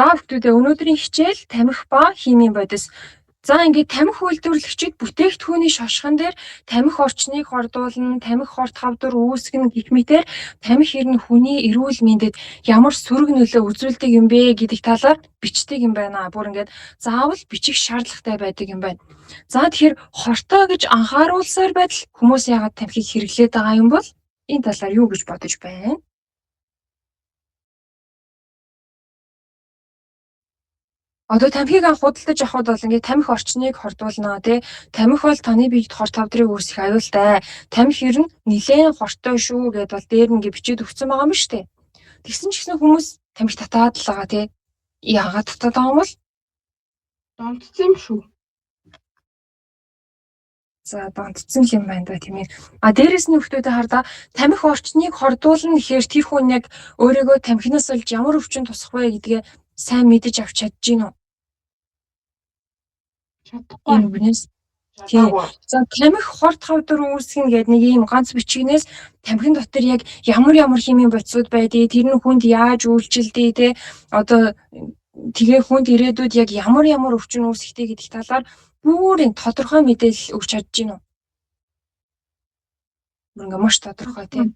За хүүхдүүдээ өнөөдрийн хичээл тамхи ба химийн бодис. За ингээд тамхи үйлдвэрлэгчид бүтээгдэхүүний шошгон дээр тамхи орчныг хордуулна, тамхи хорт хавдар үүсгэн гэх мэтээр тамхи ер нь хүний эрүүл мэндэд ямар сөрөг нөлөө үзүүлдэг юм бэ гэдэг талаар бичдэг юм байна. Бүр ингээд заавал бичих шаардлагатай байдаг юм байна. За тэгэхээр хортой гэж анхааруулсаар байтал хүмүүс яагаад тамхиг хэрэглээд байгаа юм бол энэ талаар юу гэж бодож байна? Одоо тамхиг анх худалдаж авахд бол ингээд тамхи орчныг хордуулнаа тий. Тамхи бол таны биед хорт хавдрыг үүсгэх аюултай. Тамхи ер нь нэлээд хортой шүү гэдээ бол дээр нь ингээд бичиж өгсөн байгаа юм шүү дээ. Тэгсэн ч гэсэн хүмүүс тамхи татаад л байгаа тий. Яагаад татаад байгаа юм бол? Донтсон юм шүү. За донтсон юм байна да тийм ээ. Дээрэс нь хүмүүстэй хардаа тамхи орчныг хордуулна гэхээр тэр хүн яг өөрийгөө тамхинаас олж ямар өвчин тусах вэ гэдгээ сайн мэдэж авч чадж гин үү? Чадахгүй. Тийм. За тамхи хорт хавдар үүсгэн гэдэг нэг ийм ганц бичгнээс тамхин дотор яг ямар химийн бодисууд байдгийг тэр нь хүнд яаж үйлчилдэг те одоо тэгээ хүнд ирээдүйд яг ямар өвчин үүсгэдэг гэдэг талаар бүрийн тодорхой мэдээлэл өгч чадж гин үү? Ингээ маш тодорхой тийм.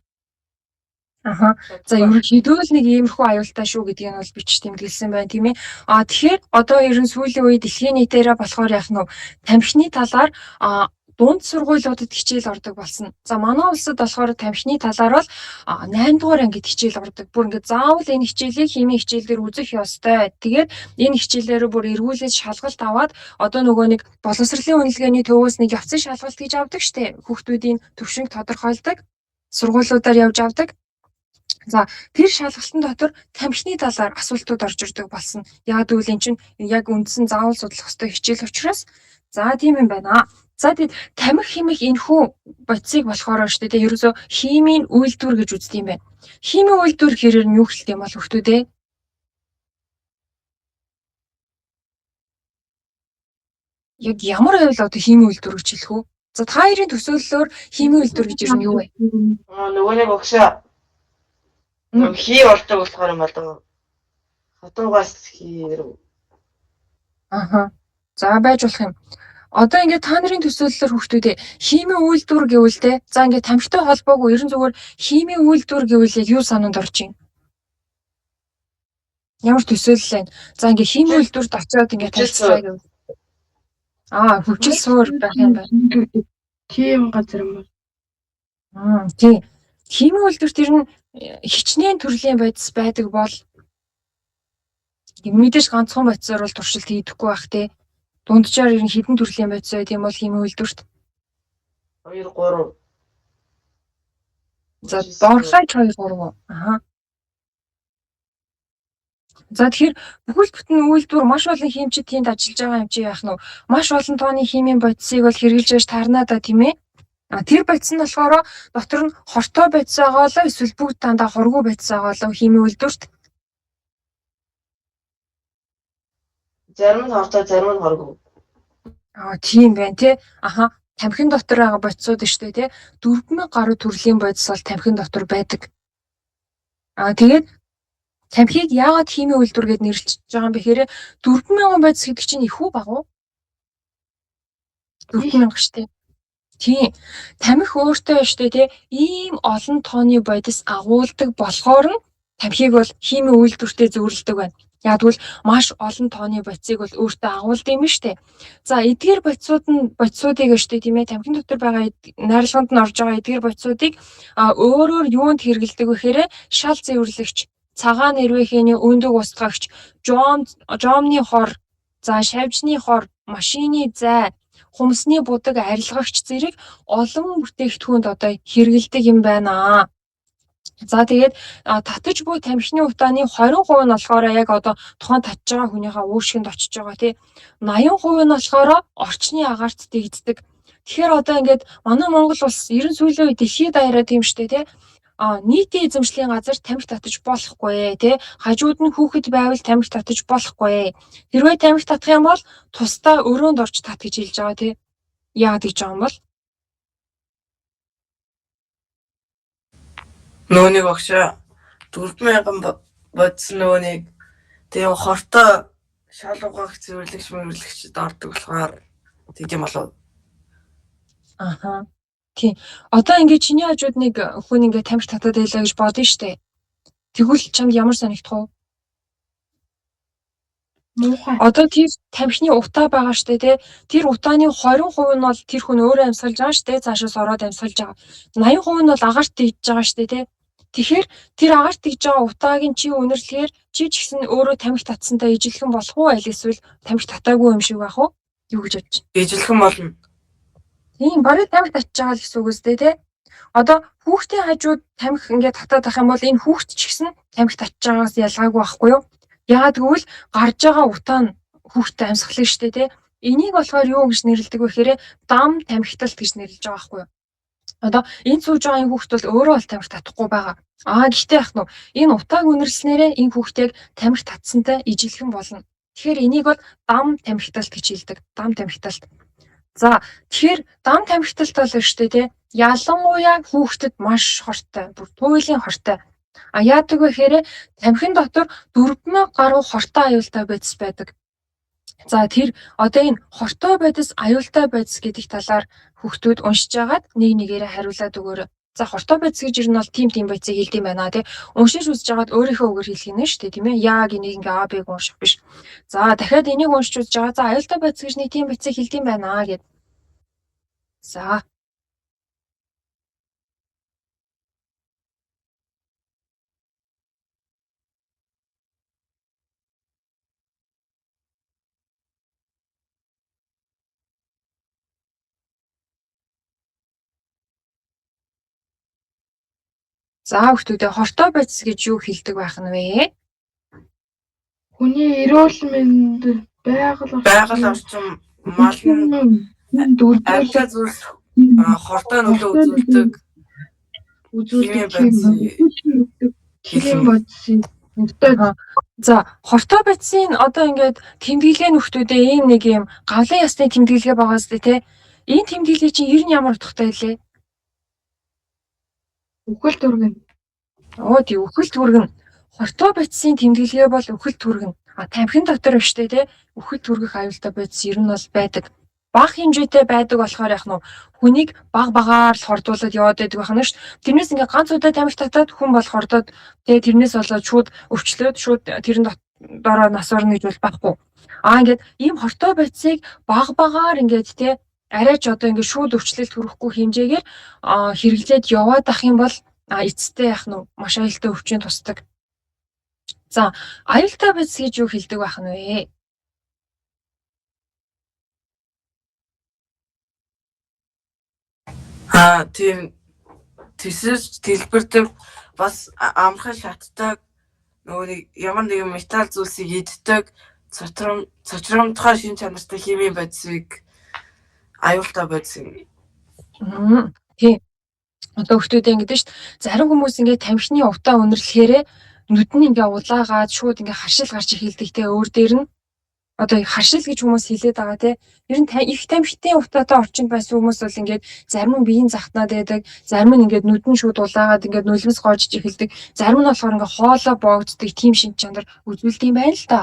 За ерөнхийдөө л нэг иймэрхүү аюултай шүү гэдгийг нь бол бичиж тэмдэглэсэн байна тийм ээ. Тэгэхээр одоо ерөн сүүлийн үе дэлхийн нийтээрээ болохоор яг нь тамхины талаар дунд сургуулиудад хичээл ордог болсон. За манай улсад болохоор тамхины талаар бол 8 дугаар ангид хичээл ордог. Бүр ингээд заавал энэ хичээлийг химийн хичээлээр үзэх ёстой. Тэгээд энэ хичээлээрээ бүр эргүүлээд шалгалт аваад одоо нөгөө нэг боловсролын үнэлгээний төвөөс нэг явцын шалгалт гэж авдаг штеп. Хүүхдүүдийн төвшинг тодорхойлдог. Сургуулиудаар явж авдаг. За тэр шалгалтын дотор тамхины талаар асуултууд орж ирдэг болсон. Яг үйл эн чинь яг үндсэн заавал судлах ёстой хичээл учраас за тийм юм байна. За тэгээд тамхи химих энэхүү бодисыг болохоор шүү дээ. Ерөөсөө химийн үйлдвэр гэж үздэг юм байна. Химийн үйлдвэр хэрээр нь юу хэлдэг юм бол хүүхдүүдээ? Яг ямар байвал одоо химийн үйлдвэр гэж хэлэх үү? За та хоёрын төсөөллөөр химийн үйлдвэр гэж юу вэ? Нөгөө нэг өгшөө хий ордог болохоор юм болов. Хатуугаас хийрв. За байж болох юм. Одоо ингээд та нарын төсөөллөөр хүүхдүүдээ химийн үйлдвэр гэвэл те. За ингээд тамхитай холбоогүй ерөн зүгээр химийн үйлдвэр гэвэл яг юу санаанд орж ийн? Ямар төсөөлөл вэ? За ингээд химийн үйлдвэрт очиод ингээд танилцгаа гэвэл. Хүчил суур байх юм байна. Тийм газар юм бол. Тийм. Химийн үйлдвэрт ер нь хичнээн төрлийн бодис байдаг бол мэдээж ганцхан бодисоор бол туршилт хийдэггүй байх тий. Дунджаар ер нь хэдэн төрлийн бодис байт юм бол химийн үйлдвэрт 2 3. За доорлооч 2 3. За тэгэхээр бүхэл бүтэн үйлдвэр маш олон химчид тэнд ажиллаж байгаа юм чи яах нь маш олон тооны химийн бодисыг бол хэрэгжилж байж таарнаа да тийм ээ. Тэр бодис нь болохоор дотор нь хортой бодис байгаа болоо эсвэл бүгд дандаа хоргүй бодис байгаа болоо химийн үйлдвэрт Зарим нь хортой, зарим нь хоргүй. Тийм байна тий. Тамхин дотор байгаа бодисууд шүү дээ тий. 4000 гаруй төрлийн бодис бол тамхин дотор байдаг. Тэгээд тамхиг яагаад химийн үйлдвэр гэд нэрлэж байгаа юм бэ гэхээр 4000 бодис гэдэг чинь их үү бага уу? 4000 шүү дээ. Тийм. Тамхи өөртөө шүү дээ тий. Ийм олон тооны бодис агуулдаг болохоор нь тамхиг бол химийн үйлдвэртэй зөвлөдөг байна. Яг тэгвэл маш олон тооны бодисыг бол өөртөө агуулдаг юм шүү дээ. За эдгээр бодисуудыг шүү дээ тийм ээ тамхин дотор байгаа найрлаганд нь орж байгаа эдгээр бодисуудыг өөрөөр юунд хэрэгэлдэг вэ гэхээр шал цэвэрлэгч, цагаан нэрвэхээний өндөг устгагч, жомны хор, за шавжны хор, машины зай, хумсны будаг арилгагч зэрэг олон бүтээгдэхүүнд одоо хэрэгэлдэг юм байна. За тэгээд татаж буй тамхины утааны 20% нь болохоор яг одоо тухайн татж байгаа хүнийхээ үүршгэнд очиж байгаа тий. 80% нь болохоор орчны агаарт дэгддэг. Тэгэхээр одоо ингээд манай Монгол улс ерөн сүүлийн үед дэлхийд даяараа тийм штэ тий. Нийтийн эзэмшлийн газар тамхи татаж болохгүй тий. Хажууд нь хүүхэд байвал тамхи татаж болохгүй. Хэрвээ тамхи татах юм бол тусдаа өрөөнд орж тат гэж хэлж байгаа тий. Яагаад гэж байгаа юм бол Нөгөө нэг өгшөө 4000 бодис нөгөө нэг Тэгээ хортой шал угаах цэвэрлэгч мэрвэрлэгчд ордог болохоор тийм болов. Аха. Тийм. Одоо ингээд чиний хажууд нэг хүн ингээд тамхи татаад байлаа гэж бодно штэ. Тэгвэл чамд ямар санагдах вэ? Муухай. Одоо тэр тамхины утаа байгаа штэ тий. Тэр утааны 20% нь бол тэр хүн өөрөө амьсгалж байгаа штэ. Цаашаас ороод амьсгалж байгаа. 80% нь бол агаарт тийж байгаа штэ тий. Тэгэхээр тэр агаарт тийж байгаа утааг нь чи үнэрлэхээр чи ч гэсэн өөрөө тамхи татсантай ижилхэн болох уу аль эсвэл тамхи татаагүй юм шиг байх уу? Юу гэж бодож байна? Ижилхэн болно. Тийм барыг тамхи татж байгаа л гэсэн үг үстэй тий. Одоо хүүхдийн хажууд тамхи ингээд татаад ах юм бол энэ хүүхд ч гэсэн тамхи татж байгаагаас ялгаагүй байхгүй юу? Яагаад гэвэл гарч байгаа утаа нь хүүхдэд амьсгалын штэ тий. Энийг болохоор юу гэж нэрлэдэг вэ гэхээр дам тамхиталт гэж нэрлэж байгаа байхгүй юу? Одоо энэ сууж байгаа энэ хүүхд бол өөрөө бол тамхи татахгүй байгаа. Гэхдээ яах нь энэ утааг үнэрлснээрээ энэ хүүхдийг тамхи татсантай ижилхэн болно. Тэгэхээр энийг бол дам тамхиталт гэж хэлдэг. Дам тамхиталт. За тэгэхээр дам тамхиталт бол штэ тий. Ялангуяа хүүхдэд маш хортой, бүр туйлын хортой. Яадаг вэ гэхээр тамхин дотор 4000 гаруй хортой аюултай бодис байдаг. За тэр одоо энэ хортой бодис, аюултай бодис гэдэг талаар хүүхдүүд уншиж агаад нэг нэгээрээ хариулаад өгөөрэй. За хортой бодис гэж ер нь бол тийм бодисыг хэлдэм байна тий. Уншиж үзэж агаад өөрийнхөө үгээр хэлэх юм шүү дээ тийм ээ. Яг энийг ингээ А Б-г унших биш. За дахиад энийг уншиж үзэж байгаа. За аюултай бодис гэж нэг тийм бодисыг хэлдэм байна гэд. За За хүүхдүүдээ хортой бодис гэж юу хэлдэг байх нь вэ? Хүний эрүүл мэнд Байгаль орчин малын альта зүйлс хортой нөлөө үзүүлдэг. Химийн бодис. За хортой бодисын одоо ингээд тэмдэглээ нөхдүүдээ ийм нэг юм гавлын ясны тэмдэглээ байгаа зү тий. Энэ тэмдэглээ чинь ер нь ямар утгатай вэ? Үхэл түргэн. Тий үхэл түргэн. Хортой бодисын тэмдэглээ бол үхэл түргэн. Тамхин дотор биш тий. Үхэл түргэх аюултай бодис ер нь бол байдаг. Бага хэмжээтэй байдаг болохоор яах нь хүнийг багаар л хордуулад яваад байдаг байх нь ш. Тэрнээс ингээ ганц удаа тамхи татаад хүн бол хордоод тэгээ тэрнээс болоод шууд өвчлөөд шууд тэрэн дороо нас орно гэж бол байхгүй. Ингээд ийм хортой бодисыг багаар ингээд тий арайч одоо ингээ шууд өвчлөлт хүрэхгүй хэмжээгээр хэрэглээд яваад ах юм бол эцэстээ яах нь маш аюултай өвчин тусдаг. За аюултай бодис гэж юу хэлдэг байх нь вэ? Тийм тэсэж дэлбэрдэг бас амархан шатдаг нөгөө нэг ямар нэгэн металл зүйлсийг иддэг цочромтгой шин чанартай химийн бодисыг аюултай бодис юм. Тийм. Одоо хүүхдүүдээ ингэдэж шүү дээ. Зарим хүмүүс ингээ тамхины утаа үнэрлэхээрээ нүд нь ингээ улаагаад шууд ингээ харшил гарч эхэлдэг те өөр дээр нь одоо харшил гэж хүмүүс хэлээд байгаа те. Ер нь их тамхитай утаатай орчинд байсан хүмүүс бол ингээд зарим нь биеийн захтнаад байдаг, зарим нь ингээд нүд нь шууд улаагаад ингээд нулимс гоожж эхэлдэг, зарим нь болохоор ингээ хоолой боогддог тийм шин чанар үзүүлдэг юм байна л да.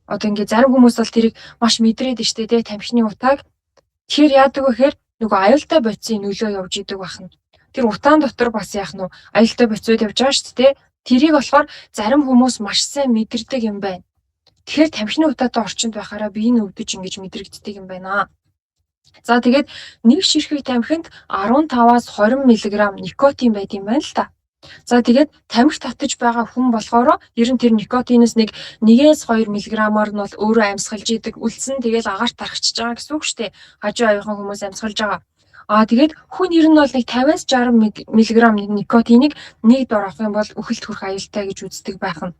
Одоо ингээ зарим хүмүүс бол тэрийг маш мэдрээд штэ те тамхины утааг. Тэгэхээр яадаг вэ гэхээр нөгөө аюултай бодисын нөлөө явж идэг байна. Тэр утаан дотор бас яах нь аюултай бодисууд явж байгаа шүү дээ. Тэрийг болохоор зарим хүмүүс маш сайн мэдэрдэг юм байна. Тэгэхээр тамхины утаатай орчинд байхаараа бие нь өвдөж ингэж мэдрэгддэг юм байна. За тэгээд нэг ширхэг тамхинд 15-аас 20 мг никотин байд юм байна л та. За тэгээд тамхи татаж байгаа хүн болохоор ер нь тэр никотинээс 1-2 мг-аар нь бол өөрөө амьсгалж идэг. Үлдсэн тэгээд агаарт тархчихж байгаа гэсэн үг шүү дээ. Хажуу аяахан хүмүүс амьсгалж байгаа. Тэгээд хүн ер нь бол 50-аас 60 мг никотиныг нэг дор авах юм бол үхэлд хүрэх аюултай гэж үздэг байх нь.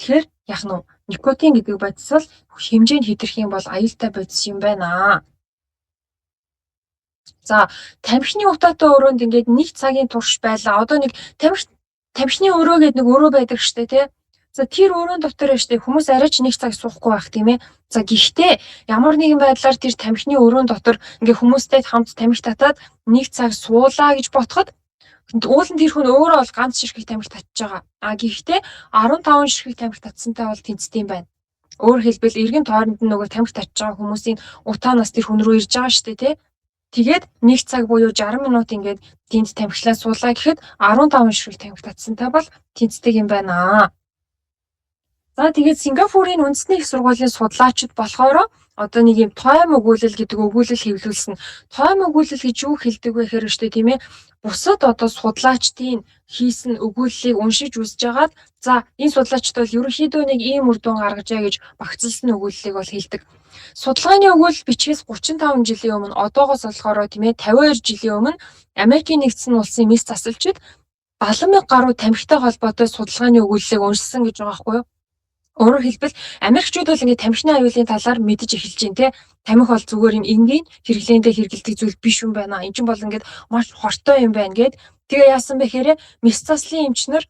Тэгэхээр яах нь никотин гэдэг бодис бол хэмжээнд хэтэрх юм бол аюултай бодис юм байна. За тамхины утаатай өрөөнд ингээд нэг цагийн турш байлаа. Одоо нэг тамхины өрөө гэдэг нэг өрөө байдаг штэ тий. За тэр өрөөнд дотор штэ хүмүүс арай ч нэг цаг суухгүй байх тийм ээ. За гэхдээ ямар нэгэн байдлаар тэр тамхины өрөөнд дотор ингээ хүмүүстэй хамт тамхи татаад нэг цаг суулаа гэж ботход Уул нь тэр хүн өөрөө бол ганц ширхэг тамхи татж байгаа. Гэхдээ 15 ширхэг тамхи татсантай бол тэнцдэг юм байна. Өөрөөр хэлбэл эргэн тойронд нь нөгөө тамхи татж байгаа хүмүүсийн утаанаас тэр хүн рүү ирж байгаа шүү дээ, тий. Тэгээд 1 цаг буюу 60 минут ингээд тэнд тамхилаа суулаа гэхэд 15 ширхэг тамхи татсантай бол тэнцдэг юм байна. За тэгээд Сингапурын үндэсний их сургуулийн судлаачид болохоор одоо нэг юм тойм өгүүлэл гэдэг өгүүлэл хэвлүүлсэн. Тойм өгүүлэл гэж юу хэлдэг вэ гэхээр шүү дээ, тийм ээ. Бусад одоо судлаачдын хийсэн өгүүллийг уншиж үзэж агаад за энэ судлаачд бол ерөнхийдөө нэг ийм үр дүн гаргажээ гэж багцлсан өгүүллийг бол хэлдэг. Судалгааны өгүүлэл бичгээс 35 жилийн өмнө одоогоос болохоор тийм ээ 52 жилийн өмнө Америкийн нэгдсэн улсын мэс засалчид 70,000 гаруй тамхитай холбоотой судалгааны өгүүллийг уншсан гэж байгаа байхгүй юу? Өөрөөр хэлбэл Америкчууд бол ингээд тамхины аюулын талаар мэдэж эхэлж байна те. Тамхи бол зүгээр юм энгийн хэрэглээндээ хэрэгэлдэг зүйл биш юм байна. Энд чинь бол ингээд маш хортой юм байна гэд. Тэгээ яасан бэ гэхээр мэс заслын эмчнэр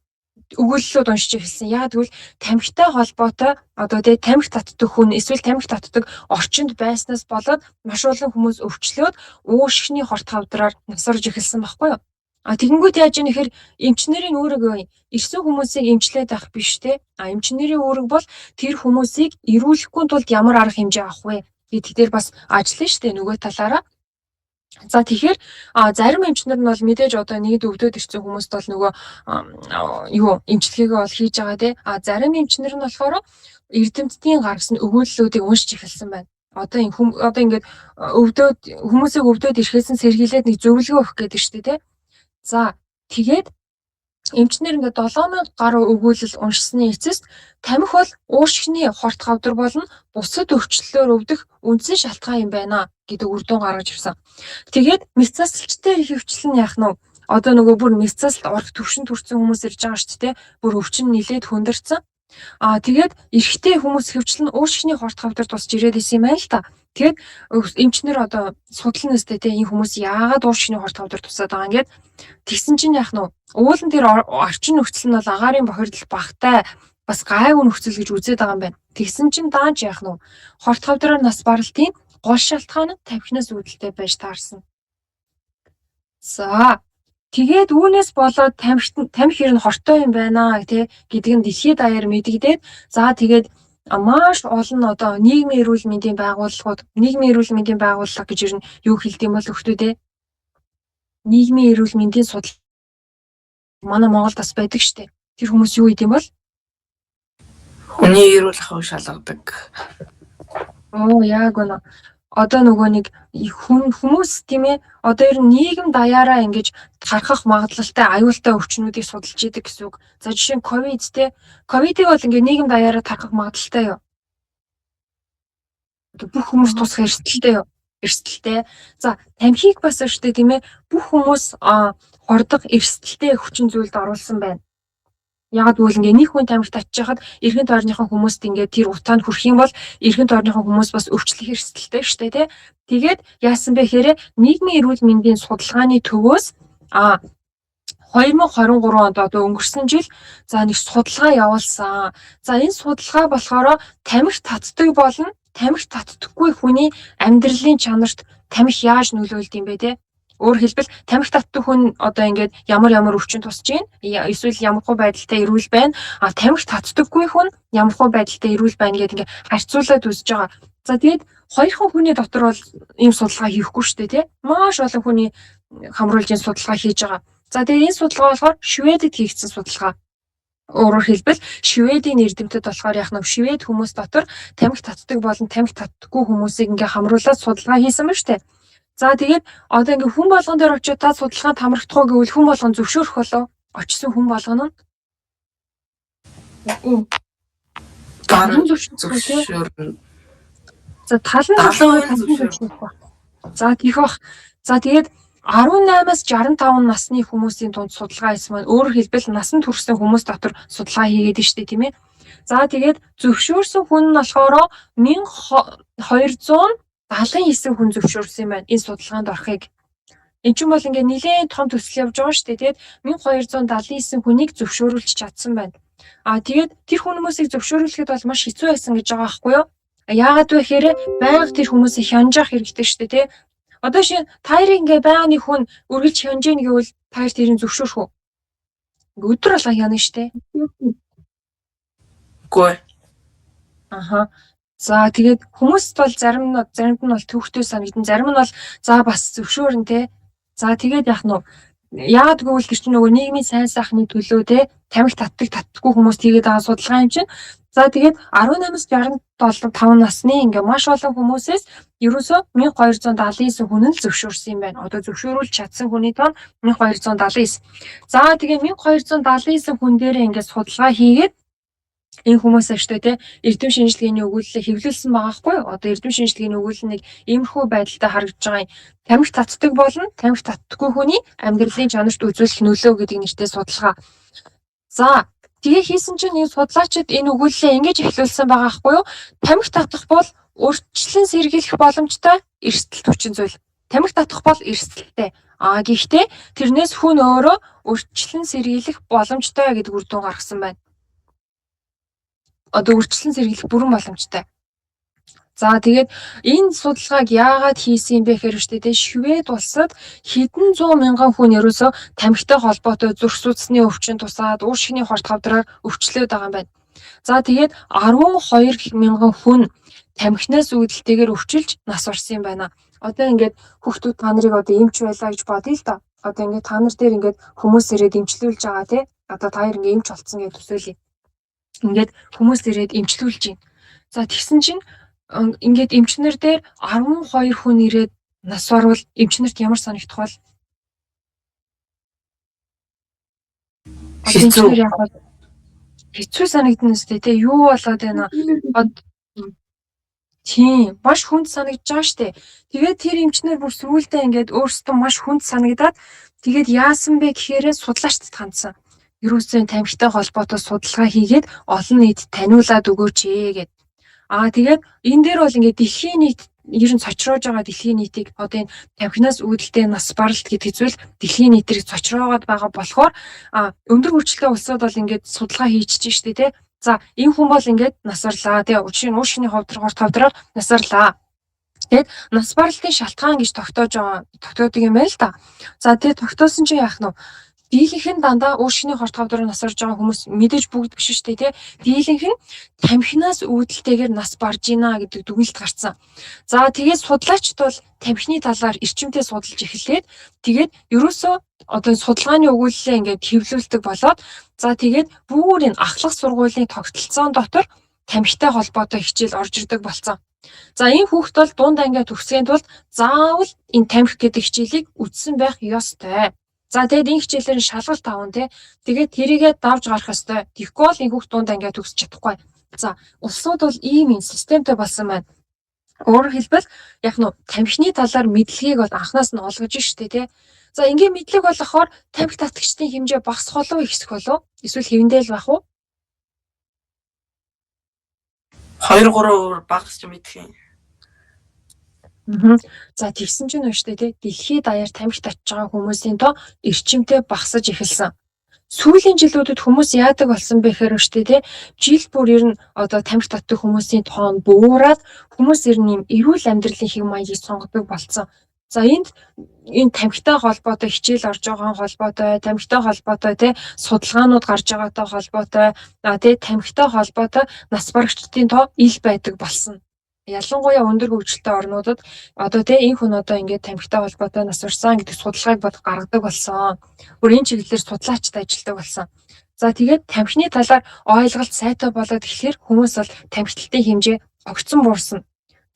өгүүллүүд уншиж эхэлсэн. Яг тэгвэл тамхитай холбоотой одоо те тамхи татдаг хүн эсвэл тамхи татдаг орчинд байснаас болоод маш олон хүмүүс өвчлөөд уушгины хорт хавдраар насарж эхэлсэн байхгүй юу? Тэгэнгүүт яаж юм нэхэр эмчнэрийн үүрэг ирсэн хүмүүсийг эмчлээд авах биш те. Эмчнэрийн үүрэг бол тэр хүмүүсийг ирүүлэхгүй тулд ямар арга хэмжээ авах вэ гэдэг дээр бас ажиллана штэ нөгөө талаараа. За тэгэхээр зарим эмчнэр нь бол мэдээж одоо нэгд өвдөд ирсэн хүмүүст бол нөгөө эмчилгээгээ бол хийж байгаа те. Зарим эмчнэр нь болохоор эрдэмтдийн гаргасан өгүүллүүдийг уншиж эхэлсэн байна. Одоо ингээд хүмүүсийг өвдөд ирэхээс нь сэргийлээд нэг зөвлөгөө өгөх гэдэг штэ те. За тэгээд эмчнэр ингээд 7000 гаруй өгүүлэл уншсны эцэст тамхи бол уушгины хорт хавдар болон бусад өвчлөлөөр өвдөх үндсэн шалтгаан юм байна гэдэг үр дүн гаргаж ирсэн. Тэгээд мэс засалчтай хөвчлэн яах нь одоо нөгөө бүр мэс засалт орох төвшин төрсэн хүмүүс ирж байгаа шүү дээ. Бүр өвчин нилээд хүндэрсэн. Тэгээд эрэгтэй хүмүүс хөвчлэн уушгины хорт хавдар тусч ирээд исэн юм байна л та. Тэгээд эмчнэр одоо судлан өстэй те энэ хүмүүс яагаад уушгины хорт хавдар тусаад байгаа ингээд тэгсэн чинь яах нь уулан дээр орчин нөхцөл нь бол агаарын бохирдол багтай бас гайгүй нөхцөл гэж үзээд байгаа юм байна. Тэгсэн чинь даанч яах нь хорт хавдраар нас баралтын гол шалтгаан нь тамхинаас үүдэлтэй байж таарсан. За тэгээд үүнээс болоод тамхи ер нь хортой юм байна гэдэг нь дэлхийд даяар мэдэгдээд за тэгээд маш олон одоо нийгмийн эрүүл мэндийн байгууллагууд гэж ер нь юу хэлдэг юм бол өгтүүдээ нийгмийн эрүүл мэндийн судал манай Монголд бас байдаг штэ. Тэр хүмүүс юу гэдэг юм бол хүний эрүүл ахуй шалгадаг. Яг гэнэ. Одоо нөгөө нэг хүмүүс тийм ээ одоо ер нь нийгэм даяараа ингэж харахах магадлалтай аюултай өвчнүүдийг судалж идэг гэсэн үг. За жишээ нь ковид те. Ковидыг бол ингээ нийгэм даяараа тархах магадлалтай юу? Бүх хүмүүс тусах эрсдэлтэй. За тамхиг бас өштэй тийм ээ бүх хүмүүс хордох эрсдэлтэй хүчин зүйлд оруулсан байна. Яг тэгвэл ингээ нэг хүн тамхи татчихад эргэн тойрныхон хүмүүст ингээ тэр утаанд хүрэх юм бол эргэн тойрныхон хүмүүс бас өвчлөх эрсдэлтэй шүү дээ тий. Тэгээд яасан бэ гэхээр нийгмийн эрүүл мэндийн судалгааны төвөөс 2023 онд одоо өнгөрсөн жил за нэг судалгаа явуулсан. За энэ судалгаа болохоор тамхи татдаг болон тамхи татдаггүй хүний амьдралын чанарт тамхи яаж нөлөөлд юм бэ тий. Өөрөөр хэлбэл тамхи татдаг хүн одоо ингээд ямар өвчин тусч байна эсвэл ямархуу байдалтай эрүүл байна. Тамхи татдаггүй хүн ямархуу байдалтай эрүүл байна гэдэг ингээд харьцуулаад үзэж байгаа. За тэгээд хоёрхан хүний дотор бол ийм судалгаа хийхгүй шүү дээ тий. Маш олон хүний хамруулж энэ судалгаа хийж байгаа. За тэгээд энэ судалгаа болохоор Шведэд хийгдсэн судалгаа. Өөрөөр хэлбэл Шведийн эрдэмтэд болохоор яг нэг Швед хүмүүс дотор тамхи татдаг болон тамхи татдаггүй хүмүүсийг ингээд хамруулаад судалгаа хийсэн ба штэ. За тэгээд одоо ингээ хүн болгон дээр очиод та судалгаанд хамрагдах уу гэвэл хүн болгон зөвшөөрөх болов очисон хүн болгоно нь гаран зөвшөөрнө. За талын зөвшөөрөх. За тийх бах. За тэгээд 18-аас 65 насны хүмүүсийн тунд судалгаа хийсэн маань өөрөөр хэлбэл насанд хүрсэн хүмүүс дотор судалгаа хийгээд штэ тийм ээ. За тэгээд зөвшөөрсөн хүн нь болохоор 1279 хүн зөвшөөрсөн юм байна энэ судалгаанд орохыг. Энд чинь бол ингээ нэлээд том төсөл явж байгаа шүү дээ. Тэгээд 1279 хүнийг зөвшөөрүүлж чадсан байна. Тэгээд тэр хүмүүсийг зөвшөөрүүлэхэд бол маш хэцүү байсан гэж байгаа байхгүй юу? Яагаад вэ гэхээр байнга тэр хүмүүсийг хянжаах хэрэгтэй шүү дээ, тий? Одоо шинэ таяр ингээ байгааны хүн үргэлж хянаж ийн гэвэл таяр тэрийг зөвшөөрөх үү? Ингээ өдөр алга хянана штэ. Үгүй. Аха. За тэгээд хүмүүст бол заримд нь бол төвхтэй санагдан, зарим нь бол за бас зөвшөөрн те. За тэгээд яах нь вэ? Яагаад гэвэл тэр чинь нөгөө нийгмийн сайн сайхны төлөө те тамхи татдаггүй хүмүүс тэгээд байгаа судалгаа юм чинь. За тэгээд 18-аас 67 5 насны ингээ маш олон хүмүүсээс ерөөсөө 1279 хүн нь зөвшөөрсөн юм байна. Одоо зөвшөөрүүлж чадсан хүний тоон 1279. За тэгээд 1279 хүн дээрээ ингээ судалгаа хийгээд энэ хүмүүс аштай те эрдэм шинжилгээний өгүүлэлээ хэвлүүлсэн байгаа хгүй. Одоо эрдэм шинжилгээний өгүүлэл нэг иймэрхүү байдалтай харагдаж байгаа юм. Тамхи татдаг болон тамхи татдаггүй хүний амьдралын чанарт үзүүлэх нөлөө гэдэг нэртэй судалгаа. За тэгээ хийсэн чинь энэ судлаачид энэ өгүүлэлээ ингэж эхлүүлсэн байгаа хгүй юу? Тамхи татах бол урьдчилан сэргийлэх боломжтой эрсдэл хүчин зүйл. Тамхи татах бол эрсдэлтэй. Гэхдээ тэрнээс хүн өөрөө урьдчилан сэргийлэх боломжтой гэдэг үр дүн гаргасан байна. Одоо үрчлэн сэргийлэх бүрэн боломжтой. За тэгээд энэ судалгааг яагаад хийсэн юм бэ гэхээр шүү дээ Швед улсад хэдэн зуун мянган хүн ерөөсөө тамхитай холбоотой зүрх судасны өвчин тусаад уur шигний хорт хавдраар өвчлөөд байгаа юм байна. За тэгээд 12 мянган хүн тамхинаас үүдэлтэйгээр өвчилж нас орсон юм байна. Одоо ингээд хүүхдүүд та нарыг одоо эмч байлаа гэж бодъё л доо. Одоо ингээд та нар дээр ингээд хүмүүс ирээд эмчлүүлж байгаа тий. Одоо та хоёр ингээд эмч болцсон гэж төсөөлье. Ингээд хүмүүс ирээд эмчлүүлж байна. За тэгсэн чинь ингээд эмчнэр дээр 12 хүн ирээд нас орвол эмчнэрт ямар санагдах вэ? Хэцүү санагдана үстэй те юу болоод байна? Тийм маш хүнд санагдаж байгаа штэ. Тэгээд тэр эмчнэр бүр сүүлдээ ингээд өөрсдөө маш хүнд санагдаад тэгээд яасан бэ гэхээр судлаачдад хандсан. Ерөөсөө тамхитай холбоотой судалгаа хийгээд олон нийт таниулаад өгөөч гэд. Тэгээд энэ дээр бол ингээд дэлхийн нийт ер нь цочроож байгаа дэлхийн нийтийг одоо энэ тамхинаас үүдэлтэй нас баралт гэдэг зүйл дэлхийн нийтрийг цочроогоод байгаа болохоор өндөр хүчтэй улсууд бол ингээд судалгаа хийчихэж штэ тий. За энэ хүн бол ингээд насарлаа тий. Уушны хорт хавдраар насарлаа. Тэгээд нас баралтын шалтгаан гэж тогтоодог юм байна л да. За тэгээд тогтоосон чинь яах нь вэ? Дийлэнх нь дандаа уушны хорт хавдраар нас орж байгаа хүмүүс мэдээж бүгд биш шүү дээ тий. Дийлэнх нь тамхинаас үүдэлтэйгээр нас барж гинэ гэдэг дүгнэлт гарсан. За тэгээд судлаачд бол тамхины талаар эрчимтэй судалж эхлээд тэгээд ерөөсөө одоо судалгааны өгүүлэлээ ингээд хэвлүүлдэг болоод за тэгээд бүр энэ ахлах сургуулийн тогтолцоон дотор тамхитай холбоотой хичээл орж ирдэг болсон. За энэ хүүхд бол дунд ангиа төгсөхийн тулд заавал энэ тамхи гэдэг хичээлийг үтсэн байх ёстой. За тэгээд энэ хичээлээр шалгалт аван тий. Тэгээд тэрийгээ давж гарах ёстой. Тэгэхгүй бол энэ хүүхд дунд ангиа төгсөж чадахгүй. За улсууд бол ийм системтэй болсон байна. Өөрөөр хэлбэл яг нь тамхины талаар мэдлэгийг бол анханаас нь олгож штэ тий. За ингийн мэдлэг болохоор тамхи татагчдын хэмжээ багасах болов уу ихсэх болов? Эсвэл хэвэндээ л байх уу? 2-3 багасч мэдэх юм. За тэгсэн чинь өштэй тий дэлхийд даяар тамхи татж байгаа хүмүүсийн тоо эрчимтэй багасаж эхэлсэн. Сүүлийн жилүүдэд хүмүүс яадаг болсон бэ гэхээр өштэй тий жил бүр ер нь одоо тамхи татдаг хүмүүсийн тоо нь буураад хүмүүс ер нь юм эрүүл амьдралын хэв маягийг сонгодог болсон. За энэ тамхитай холбоотой хичээл орж байгаа холбоотой, тамхитай холбоотой тий судалгаанууд гарч байгаатай холбоотой, тий тамхитай холбоотой нас барагчдын тоо ил байдаг болсон. Ялангуяа өндөр хөгжилтэй орнуудад одоо тий энэ хүн одоо ингээд тамхитай холбоотой нас урсан гэдэг судалгааг бод гаргадаг болсон. Бүр энэ чиглэлээр судлаачд ажилладаг болсон. За тэгээд тамхины талаар ойлголт сайтай болоод эхлэхээр хүмүүс бол тамхиталтын хэмжээ огцон буурсан.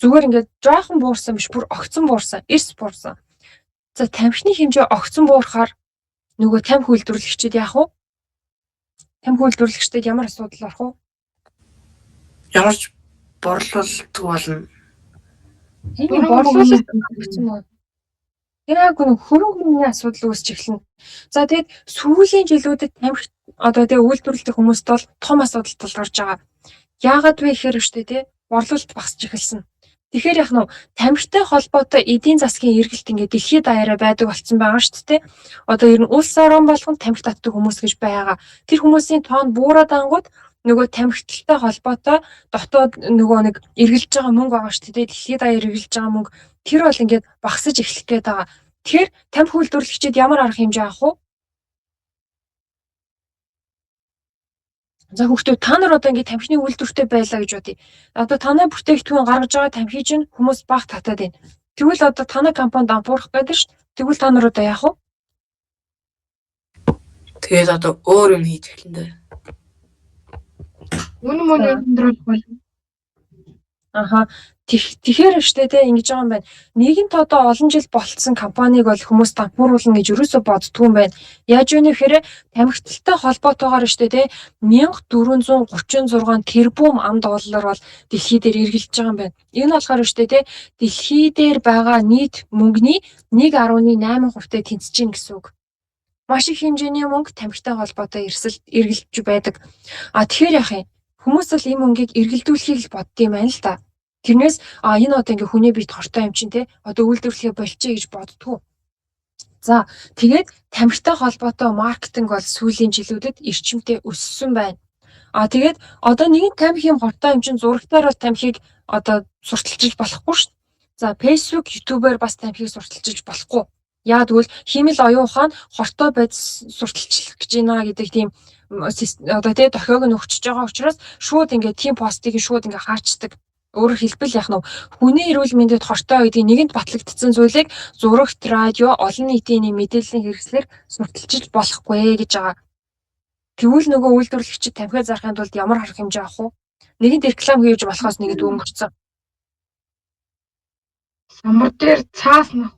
Зүгээр ингээд жоохон буурсан биш бүр огцон буурсан, эрс буурсан. За тамхины хэмжээ огцон буурахаар нөгөө тамхи үйлдвэрлэгчид яах вэ? Тамхи үйлдвэрлэгчдэд ямар асуудал орох вэ? Ямарч борлуулдаг болно. Энэ борлуулалт гэсэн юм. Яг гоо хөрөнгө мөнгөний асуудал үүсч эхэлнэ. За тэгээд сүүлийн жилүүдэд тамхи одоо тэгээд үйлдвэрлэдэг хүмүүст бол том асуудал тулгарч байгаа. Яагаад вэ гэхээр өштэй тий борлуулалт багасч эхэлсэн. Тэгэхээр яг нь тамхитай холбоотой эдийн засгийн эргэлт ингээд дэлхийд даяараа байдаг болсон байгаа шүү дээ. Одоо ер нь улс орон болгон тамхи татдаг хүмүүс гэж байгаа. Тэр хүмүүсийн тоон буураад ангууд нөгөө тамхиталтай холбоотой дотоод нөгөө нэг эргэлж байгаа мөнгө байгаа шүү дээ. Дэлхийд даяар эргэлж байгаа мөнгө тэр бол ингээд багасж эхлэх гээд байгаа. Тэгэхээр тамхи үйлдвэрлэгчид ямар арга хэмжээ авах вэ? За хүүхдүүд та нар одоо ингээд тамхины үйлдвэртэй байлаа гэж бодъё. Одоо танай бүтээгдэхүүн гаргаж байгаа тамхи чинь хүмүүс баг татаад байна. Тэгвэл одоо танай компанид ампуурах гэдэг шүү дээ. Тэгвэл та нар одоо яах вэ? Тэгээд одоо өөр юм хийж эхлэн дээ. Үнэн өндрөх болно. Аха. Тэгэхээр штэ те ингэж байгаа юм байна. Нэгэнт одоо олон жил болцсон компанийг бол хүмүүс дампууруулна гэж юусоо боддгүй юм байна. Яаж вэ гэхээр тамхиталтай холбоотойгоор штэ те 1436 тэрбум $. Бол дэлхий дээр эргэлдэж байгаа юм байна. Энэ болохоор штэ те дэлхий дээр байгаа нийт мөнгөний 1.8% тэнцэж гин гэсэн үг. Маш их хэмжээний мөнгө тамхитай холбоотой эргэлдэж байдаг. Тэгэхээр яах юм? Хүмүүс бол энэ мөнгийг эргэлдүүлэхийг л боддгийм байна л та. Тэрнээс энэ одоо ингээ хүний биед хортой юм чинь те одоо үйлдвэрлэхээ болчихъя гэж боддгоо. За тэгээд тамхитай холбоотой маркетинг бол сүүлийн жилүүдэд эрчимтэй өссөн байна. Тэгээд одоо нэгэн тамхи юм хортой юм чинь зурагтаар бол тамхиг одоо сурталчилж болохгүй шүү дээ. За Facebook, YouTube-аар бас тамхиг сурталчилж болохгүй. Яа тэгвэл химэл оюун ухаан хортой байдс сурталчлах гэж байна гэдэг тийм одоо тий дохиог нь өгчөж байгаа учраас шууд ингээд тийм постыг шууд ингээд хаачдаг. Өөрөөр хэлбэл яг нь хүний эрүүл мэндэд хортой гэдгийг нэгэнд батлагдсан зүйлийг зурагт, радио, олон нийтийн мэдээллийн хэрэгслэр сурталчилж болохгүй гэж байгаа. Тэгвэл нөгөө үйлдвэрлэгчид тамхи зарахын тулд ямар арга хэмжээ авах вэ? Нэгэнд реклам хийж болохоос нэгэнд өнгөрцөн. Самбар дээр цаасна.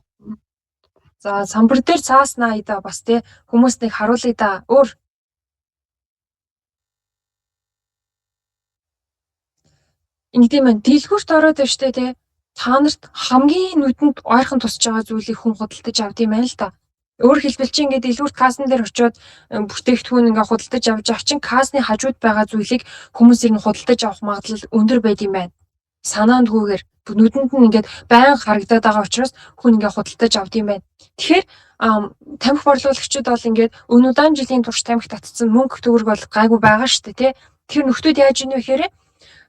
За самбар дээр цааснаа да бас тий хүмүүс нэг харуулъя да. Өөр ингэдэм байна. Дэлгүүрт ороод байна штэ тий. Та нарт хамгийн нүдэнд ойрхон тусч байгаа зүйлийг хүн худалдаж авд юм байна л да. Өөр хэлбэл чи ингээд дэлгүүрт кассан дээр очиод бүтээгдэхүүн ингээд худалдаж авч авах чинь касны хажууд байгаа зүйлийг хүмүүс ирнэ худалдаж авах магадлал өндөр байд юм байна. Санаандгүйгээр нүдэнд нь ингээд байнга харагдаад байгаа учраас хүн ингээд худалдаж авд юм байна. Тэгэхээр тамхи борлуулагчид бол ингээд өн удаан жилийн турш тамхи татсан мөнгө төгрөг бол гайгүй байгаа штэ тий. Тэгэхээр нөхдүүд яаж ийнэ вэ гэхээр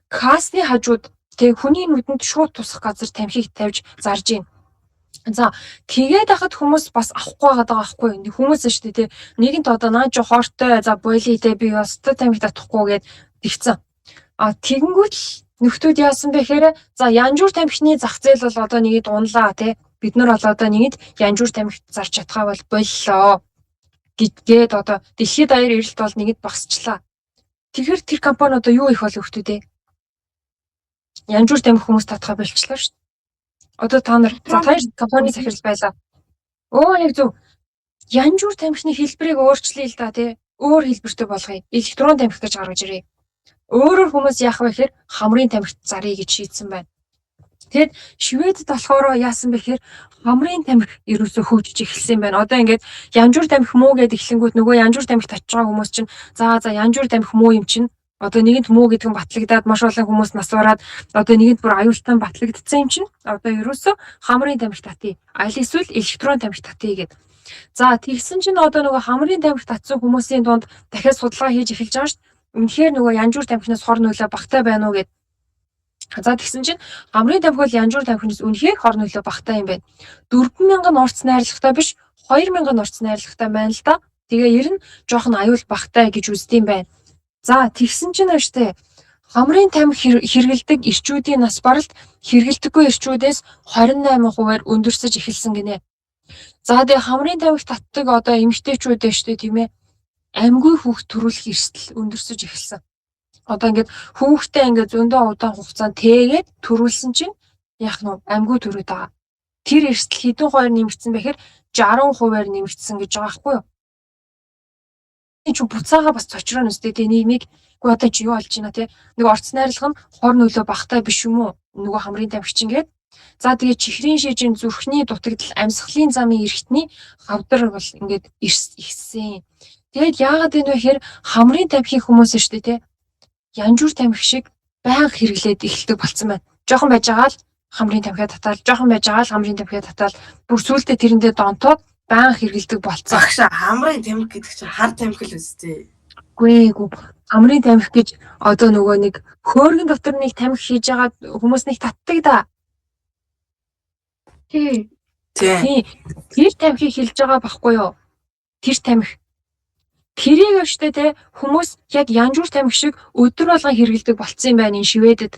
касны хажууд тэг хүний нүдэнд шууд тусах газар тамхиг тавьж зарж байна. За тэгээд хахад хүмүүс бас авахгүй байгаа байхгүй. Хүмүүс нь шүү дээ. Нэгэнт одоо наа чи хоортой за бойлитэй би бас тамхи татахгүй гэд тэгсэн. Тэгэнгүүт нөхдүүд яасан бэ гэхээр за янжуур тамхины зах зээл бол одоо нэгэд унлаа тий. Бид нар бол одоо нэгэд янжуур тамхи зарж чадхаа бол боллоо гэдгээд одоо дэлхийд даяар эрэлт бол нэгэд багсчлаа. Тэгэхээр тэр компани одоо юу их бол нөхдүүдээ янжуур тамхи хүмүүс татхаа болчихлоо шүү. Одоо та нар за тань компани захирал байлаа. Яг зөв. Янжуур тамхины хэлбэрийг өөрчлөе л да тий. Өөр хэлбэртэй болгоё. Электрон тамхи гэж гаргаж ирээ. Өөрөөр хүмүүс яах вэ гэхээр хамрын тамхит зарыг гэж шийдсэн байна. Тэгэд Шведэд болохоор яасан бэ гэхээр хамрын тамхи ерөөсөө хөгжиж эхэлсэн байна. Одоо ингээд янжуур тамхи муу гэдэг эхлэнгүүт нөгөө янжуур тамхи татж байгаа хүмүүс чинь за янжуур тамхи муу юм чинь одоо нэгэнт муу гэдэг нь батлагдаад маш олон хүмүүс нас бараад одоо нэгэнт бүр аюултай батлагдсан юм чинь одоо ерөөсөө хамрын тамхи татъя. Аль эсвэл электрон тамхи татъя гэдэг. За тэгсэн чинь одоо нөгөө хамрын тамхи татсан хүмүүсийн дунд дахиад судалгаа хийж эхэлж байгаа шүү дээ. Үнэхээр нөгөө янжуур тамхинаас хор нөлөө багтай байна уу гэд. За тэгсэн чинь хамрын тамхи бол янжуур тамхинаас үнэхээр хор нөлөө багтай юм байна. 4000 орц найрлагатай биш 2000 орц найрлагатай байна л да. Тэгээ ер нь жоохон аюул багтай гэж үздэм байна. За тэгсэн чинь штэ хамрын тамхи хэрэгэлдэг эрчүүдийн нас баралт хэрэгэлдэггүй эрчүүдээс 28%-аар өндөрсөж эхэлсэн гинэ. За тэгээ хамрын тамхи татдаг одоо эмэгтэйчүүд штэ тийм ээ амьгүй хүүхд төрүүлэх эрсдэл өндөрсөж эхэлсэн. Одоо ингээд хүүхдээ ингээд зөндөө удаан хугацаанд тэгээд төрүүлсэн чинь яах нь амьгүй төрөөд байгаа. Тэр эрсдэл хэдэн хувиар нэмэгдсэн бэхээр 60%-аар нэмэгдсэн гэж байгаа байхгүй юу? Чи буцаага бас цочроо нүстэй тий нийгмийг үгүй одоо чи юу болж байна тий нэг орц найрлага нь хор нөлөө багтай биш юм уу нөгөө хамрын тамхич ингээд за тэгээ чихрийн шижийн зүрхний дутагдал амьсгалын замын эрхтний хавдар бол ингээд ихсэн. Тэгээд яагаад энэ вэ гэхээр хамрын тамхи хүмүүс шүү дээ тий янжуур тамхи шиг байнга хэрэглээд эхэлдэг болцсон байна. Жохон байж байгаа л хамрын тамхи татаал, жохон байж байгаа л хамрын тамхи татаал бүр сүултээ тэрэндээ донтоод байнга хэрэглэдэг болцсон. Багшаа хамрын тамхи гэдэг чинь хар тамхи л үстэй. Үгүй хамрын тамхи гэж одоо нөгөө нэг хөөргөн дотор нэг тамхи хийж байгаа хүмүүс нэг татдаг да. Тий. Тийм. Тэр тамхиг хэлж байгаа байхгүй юу? Тэр тамхи. Тэрийг өштэй те хүмүүс яг янжуур тамхи шиг өдөр болгон хэрэглэдэг болцсон юм байна энэ Шведэд.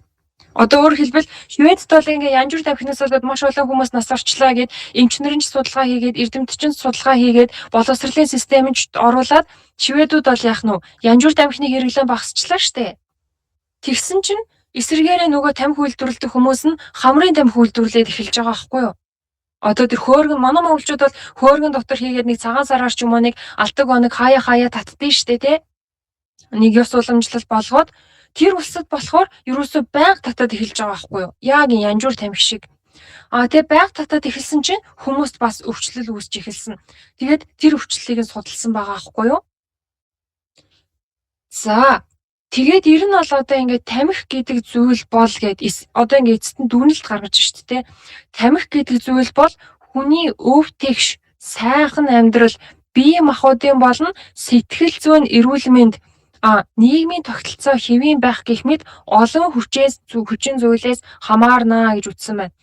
Одоо өөрөөр хэлбэл Шведд бол ингээ янжуур тамхинаас болоод маш олон хүмүүс нас орчлаа гэд эмчнэрийн ч судалгаа хийгээд эрдэмтдчин судалгаа хийгээд боловсролын системд оруулаад Шведүүд бол яах нь янжуур тамхины хэрэглэн багасчлаа штэ. Тэгсэн чинь эсэргээрээ нөгөө тамхи үйлдвэрлэдэг хүмүүс нь хамрын тамхи үйлдвэрлээд эхэлж байгаа байхгүй юу? Одоо тэр хөөргөн манай монголчууд бол хөөргөн дотор хийгээд нэг цагаан сараар ч юм уу нэг алдаг оног хаяа татдээ штэ те. Нэг ёс уламжлал болгоод тэр улсад болохоор ерөөсөө байнга татаад эхэлж байгаа байхгүй юу? Яг энэ янжуур тамхи шиг. Тэгээ байнга татаад эхэлсэн чинь хүмүүст бас өвчлөл үүсч эхэлсэн. Тэгээд тэр өвчлөлийг нь судалсан байгаа байхгүй юу? За тэгээд ер нь бол одоо ингээд тамхи гэдэг зүйл бол гэд одоо ингээд эцэст нь дүгнэлт гаргаж штэ те. Тамхи гэдэг зүйл бол хүний өв тэгш сайхан амьдрал бие махбодын болон сэтгэл зүйн эрүүл мэнд нийгмийн тогтолцоо хэвийн байх гэх мэт олон хүчин зүйлээс хамаарнаа гэж үздсэн байна.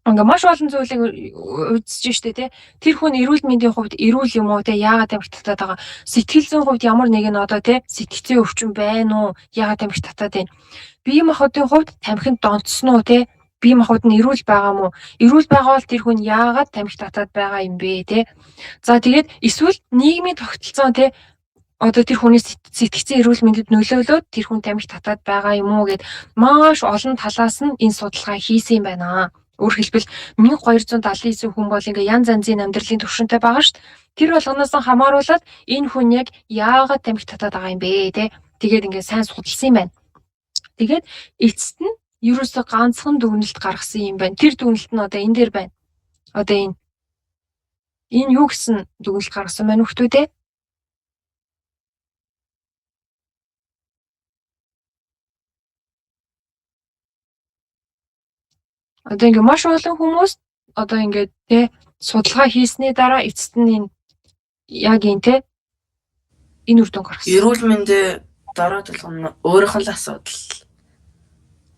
Ингээ маш олон зүйлийг үзэж штэ те. Тэр хүн эрүүл мэндийн хувьд эрүүл юм уу те яагаад тамхи татаад байгаа. Сэтгэл зүйн хувьд ямар нэгэн одоо те сэтгцийн өвчин байна уу? Яагаад тамхи татаад байна? Бие махбодын хувьд тамхинд донтсон уу те? Бие махбод нь эрүүл байгаа мó? Эрүүл байгаа бол тэр хүн яагаад тамхи татаад байгаа юм бэ те? За тэгээд эсвэл нийгмийн тогтолцоо те одоо тэр хүний сэтгцийн эрүүл мэндэд нөлөөлөөд тэр хүн тамхи татаад байгаа юм уу гэд маш олон талаас нь энэ судалгаа хийсэн юм байна. Өөрөөр хэлбэл 1279 хүн бол ингээ янз янзын амьдралын төвшөнтэй байгаа шүү дээ. Тэр болгоноос хамааруулаад энэ хүн яг яагаад тамхи татаад байгаа юм бэ те. Тэгээд ингээ сайн судалсан юм байна. Тэгээд эцэст нь ерөөсө ганцхан дүгнэлт гаргасан юм байна. Тэр дүгнэлт нь одоо энэ дээр байна. Одоо энэ юу гэсэн дүгнэлт гаргасан байна хүмүүстээ? Одоо ингээ маш олон хүмүүс одоо ингээ те судалгаа хийсний дараа эцэст нь энэ яг энэ те энэ үр дүн гаргасан. Эрүүл мэндэ дараа толгоно өөрийнх нь л асуудал.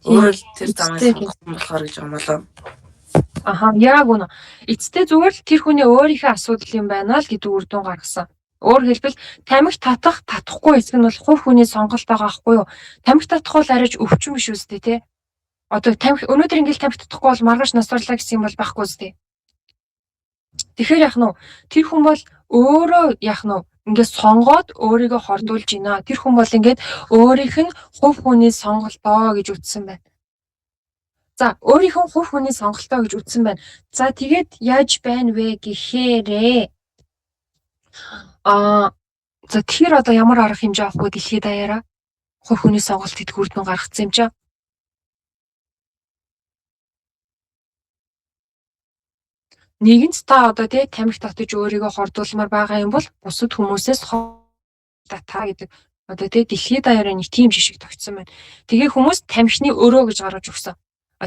Өөрөө тэр замыг сонгосон болохоор гэж юм болоо. Яг үнэ. Эцэстээ зүгээр л тэр хүний өөрийнхөө асуудал юм байна л гэдэг үр дүн гаргасан. Өөрөөр хэлбэл тамхи татахгүй эсэх нь бол хувь хүний сонголт байгаа байхгүй юу? Тамхи татах бол арайч өвчин биш үстэй те. Одоо тамхи өнөөдөр ингээл тамхи татахгүй бол маргааш нас орлоо гэсэн юм бол байхгүй үстэй. Тэгэхээр яах нь тэр хүн бол өөрөө яах нь ингээд сонгоод өөрийгөө хордуулж байна. Тэр хүн бол ингээд өөрийнх нь хувь хүний сонголтоо гэж үздсэн байна. За өөрийнхөө хувь хүний сонголтоо гэж үздсэн байна. За тэгээд яаж байна вэ гэхээрээ за тэр одоо ямар арга хэмжээ авахгүй дэлхийд даяараа хувь хүний сонголт гэдэг үр дүн гаргацсан юм чаа. Нэгэнт та одоо тий тамхи татаж өөрийгөө хордуулмаар байгаа юм бол бусад хүмүүсээс та гэдэг одоо тий дэлхийд даяараа нэг тийм жишг тогтсон байна. Тэгээ хүмүүс тамхины өрөө гэж гаргаж өгсөн.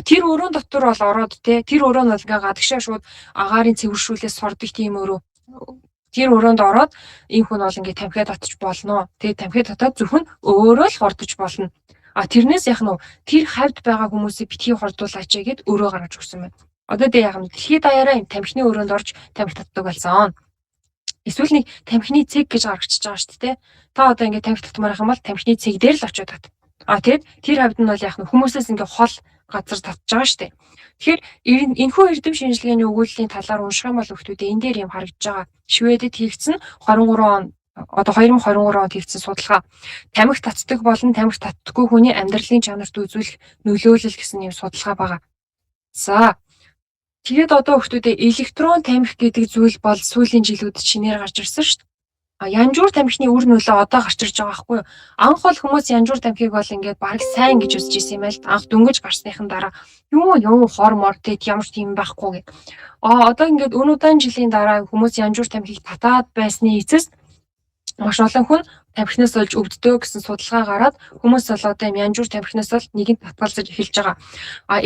Тэр өрөөнд дотор бол ороод тий тэр өрөө нь бол ингээ гадагшаа шууд агаарын цэвэршүүлээс сордог тийм өрөө. Тэр өрөөнд ороод энэ хүн бол ингээ тамхи татаж болно. Тэгээ тамхи татаад зөвхөн өөрөө л хордож болно. Тэрнээс яах нь тэр хавьд байгаа хүмүүсийг битгий хордуулаач гэд өрөө гаргаж өгсөн байна. Одоо тэг яг нь дэлхийд даяараа юм тамхины өрөөнд орж тамхи татдаг болсон. Эсвэл нэг тамхины цэг гэж гаргачихж байгаа шүү дээ. Та одоо ингээ тамхи татмаар байх юм бол тамхины цэг дээр л очиод тат. Тэгэд тэр хавьд нь бол яг нь хүмүүсээс ингээ хол газар татж байгаа шүү дээ. Тэгэхээр энэхүү эрдэм шинжилгээний өгүүллийн талаар унших юм бол хүмүүстээ энэ дээр юм харагдаж байгаа. Шведэд хийгдсэн 23 он одоо 2023 онд хийгдсэн судалгаа тамхи татдаг болон тамхи татдаггүй хүний амьдралын чанарт үзүүлэх нөлөөлөл гэсэн юм судалгаа байгаа. За тэгээд одоо хүмүүстээ электрон тамхи гэдэг зүйл бол сүүлийн жилүүд шинээр гарч ирсэн шүү дээ. Янжуур тамхины үр нөлөө одоо гарч ирж байгаа байхгүй юу? Анх бол хүмүүс янжуур тамхиг бол ингээд баг сайн гэж үзэж ирсэн юм байл. Анх дөнгөж гарсныхан дараа юу хормор тэт ямар ч юм байхгүй гэх. Одоо ингээд өнөөдөр жилийн дараа хүмүүс янжуур тамхиг татаад байсны эцэст маш олон хүн тамхинаас олж өвддөө гэсэн судалгаа гараад хүмүүс бол одоо юм янжуур тамхинаас бол нэгэнд татгалзаж эхэлж байгаа.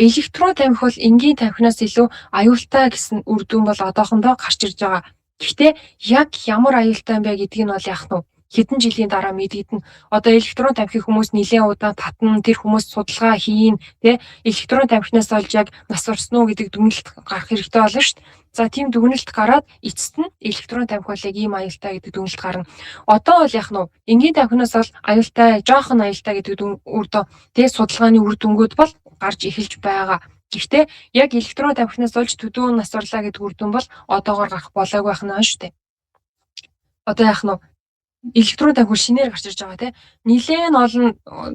Электрон тамхи бол энгийн тамхинаас илүү аюултай гэсэн үр дүн бол одоохондоо гарч ирж байгаа. Гэхдээ яг ямар аюултай юм бэ гэдгийг нь бол яах нь хэдэн жилийн дараа мэдэгдэн. Одоо электрон тамхиг хүмүүс нэлээд удаан татна, тэр хүмүүс судалгаа хийн, тэ электрон тамхинаас олж яг нас орсон уу гэдэг дүгнэлт гарах хэрэгтэй болно шүү дээ. За тийм дүгнэлт гараад эцэст нь электрон тамхи бол яг ийм аюултай гэдэг дүгнэлт гарна. Одоо бол яг нь энгийн тамхинаас бол аюултай, жоохон аюултай гэдэг тэгээ судалгааны үр дүнгууд бол гарч эхэлж байгаа. Гэхдээ яг электрон тамхинаас олж төдөө нас орлаа гэдэг үр дүн бол одоогоор гарах болоогүй байх нь шүү дээ. Одоо яг нь электрон тамхи шинээр гарч ирж байгаа тийм нэлээд олон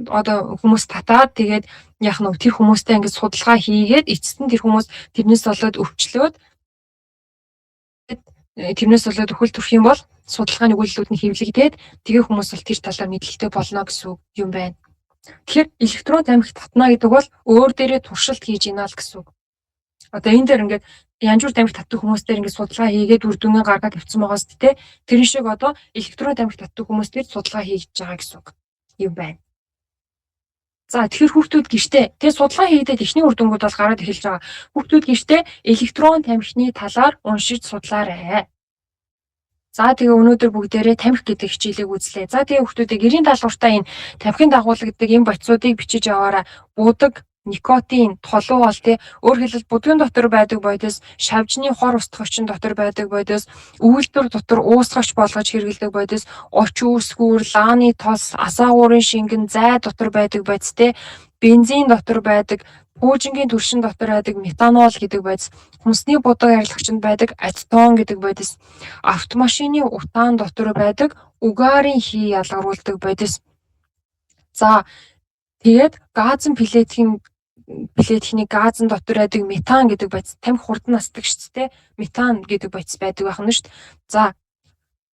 одоо хүмүүс татаад тэгээд яг нь тэр хүмүүстэй ингэж судалгаа хийгээд эцэст нь тэр хүмүүс тэрнээс болоод өвчлөөд өхөл төрөх юм бол судалгааны өгүүлбэрүүд нь хэвлэгдээд тэгээ хүмүүс бол тэр талаар мэдлэгтэй болно гэсэн юм байна. Тэгэхээр электрон тамхи татна гэдэг бол өөр дээрээ туршилт хийж ийна л гэсэн үг. Одоо энэ дээр ингээд янз бүр тамхи татдаг хүмүүстээр ингээд судалгаа хийгээд үр дүнгээ гаргаад авсан байгаа шүү дээ. Тэрэн шиг одоо электрон тамхи татдаг хүмүүстээр судалгаа хийж байгаа гэсэн үг юм байна. За тэгэхээр хүүхдүүд гэртээ тэгээ судалгаа хийгээд эхний үр дүнгууд бол гараад эхэлж байгаа. Хүүхдүүд гэртээ электрон тамхины талаар уншиж судлаарай. За тэгээ өнөөдөр бүгдээрээ тамхи гэдэг хичээлийг үзлээ. За тэгээ хүүхдүүдээ гэрийн даалгавартаа энэ тамхин дагуулдаг энэ бодисуудыг бичиж яваарай. Будаг, никотин, толуу бол тий өөр хэлбэл будгийн дотор байдаг бодис, шавжны хор устгагчийн дотор байдаг бодис, үйлдвэр дотор уусгагч болгож хэрэглэдэг бодис, оч үүсгүүр, лааны тос, асаагуурын шингэн, зай дотор байдаг бодис тий бензин дотор байдаг, пуужингийн түлшин дотор байдаг метанол гэдэг бодис, хүнсний будаг арилгагчинд байдаг ацетон гэдэг бодис, автомашины утаан дотор байдаг угаарын хий ялгаруулдаг бодис. За тэгээд газын плетхний газын дотор байдаг метан гэдэг бодис, тамхи хурдан насдаг шүү дээ. Метан гэдэг бодис байдаг байх нь шүү дээ. За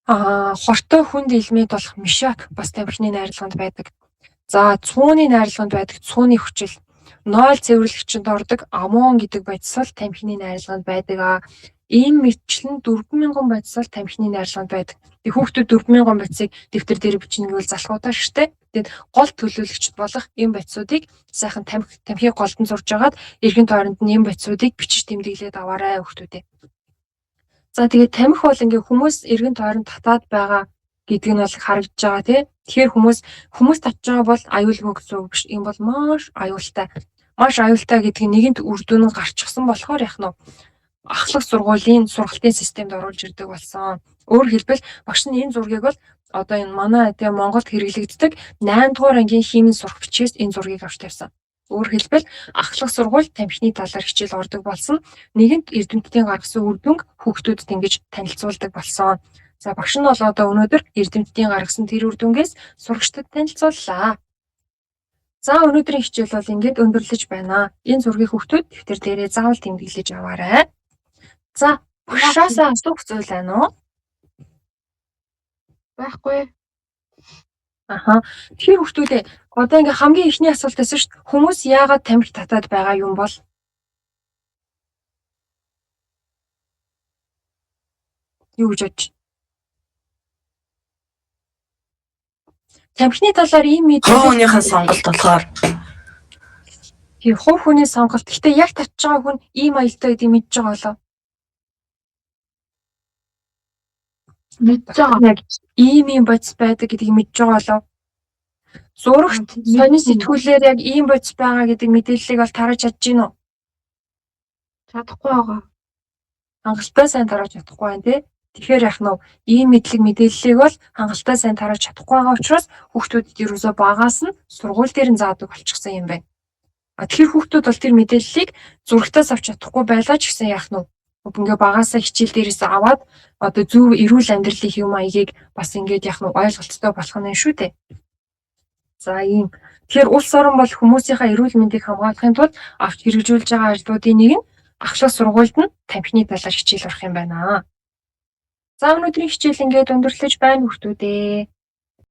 хортой хүнд элемент болох мишак бас тамхины найрлаганд байдаг. За цууны найрлаганд байдаг цууны хүчил, нойл цэвэрлэгчэнд ордог амон гэдэг бодис бол тамхины найрлаганд байдаг. Ийм мэтчлэн 4000 бодис бол тамхины найрлаганд байдаг. Тэг хүүхдүүд 4000 бодисыг дэвтэр дээр бичнэ гэвэл залхуудаа штэ. Тэгэд гол төлөөлөгчд болох ийм бодисуудыг сайхан тамхиг голдон зурж агаад эргэн тойронд нь ийм бодисуудыг бичиж тэмдэглээд аваарай хүүхдүүдээ. За тэгээд тамхи бол ингээ хүмүүс эргэн тойронд татаад байгаа гэдэг нь бол харагдаж байгаа тий. Тэгэхээр хүмүүс татж байгаа бол аюулгүй гэсэн үг биш. Энэ бол маш аюултай. Маш аюултай гэдэг нь нэгэнт үр дүн гарчихсан болохоор яг нь ахлах сургуулийн сургалтын системд оруулж ирдэг болсон. Өөрөөр хэлбэл багш нь энэ зургийг бол одоо энэ манай тийм Монголд хэрэглэгддэг 8 дугаар ангийн химийн сурах бичээс энэ зургийг авч тавьсан. Өөрөөр хэлбэл ахлах сургууль тамхины талаар хичээл ордог болсон. Нэгэнт эрдэмтдийн гаргасан үр дүнг хүүхдүүдэд ингэж танилцуулдаг болсон. За багш нь бол одоо өнөөдөр эрдэмтдийн гаргасан тэр үр дүнгээс сурагчдад танилцууллаа. За өнөөдрийн хичээл бол ингэж өндөрлөж байна. Энэ зургийг хүүхдүүд дэвтэр дээрээ заавал тэмдэглэж аваарай. За багшаас асуух зүйл байна уу? Байхгүй. Тэгэхээр хүүхдүүдээ одоо ингээ хамгийн ихний асуулт байсан шүү дээ. Хүмүүс яагаад тамхи татаад байгаа юм бол? Юу гэж бодож? Тамхины талаар ийм Хөөхнийхэн сонголт болохоор тэр хувь хүний сонголт. Гэхдээ яг татж байгаа хүн ийм аюултай гэдгийг мэдж байгаа болоо. Мэдж байгаа. Яг ийм бодис байдаг гэдгийг мэдж байгаа болоо. Зурагт сонин сэтгүүлээр яг ийм бодис байгаа гэдэг мэдээллийг бол тарааж чадж гин үү? Чадахгүй байгаа. Хангалттай сайн тарааж чадахгүй байна тий. Тэгэхээр яг нь ийм мэдээллийг бол хангалттай сайн тарааж чадахгүй байгаа учраас хүүхдүүдэд ерөөсөө багаас нь сургууль дээр нь заадаг болчихсон юм байна. Тэгэхээр хүүхдүүд бол тэр мэдээллийг зурагтаас авч чадахгүй байлаа ч гэсэн яах нь ингээ багаасаа хичээл дээрээс аваад одоо зөв эрүүл амьдралын хэв маягийг бас ингээд яах нь ойлголттой болох нь шүү дээ. За ийм. Тэгэхээр улс орон бол хүмүүсийнхээ эрүүл мэндийг хамгаалахын тулд авч хэрэгжүүлж байгаа ажлуудын нэг нь ахлах сургуульд нь тамхины талаар хичээл орох юм байна. За өнөөдрийн хичээл ингээд өндөрлөж байна хүүхдүүдээ.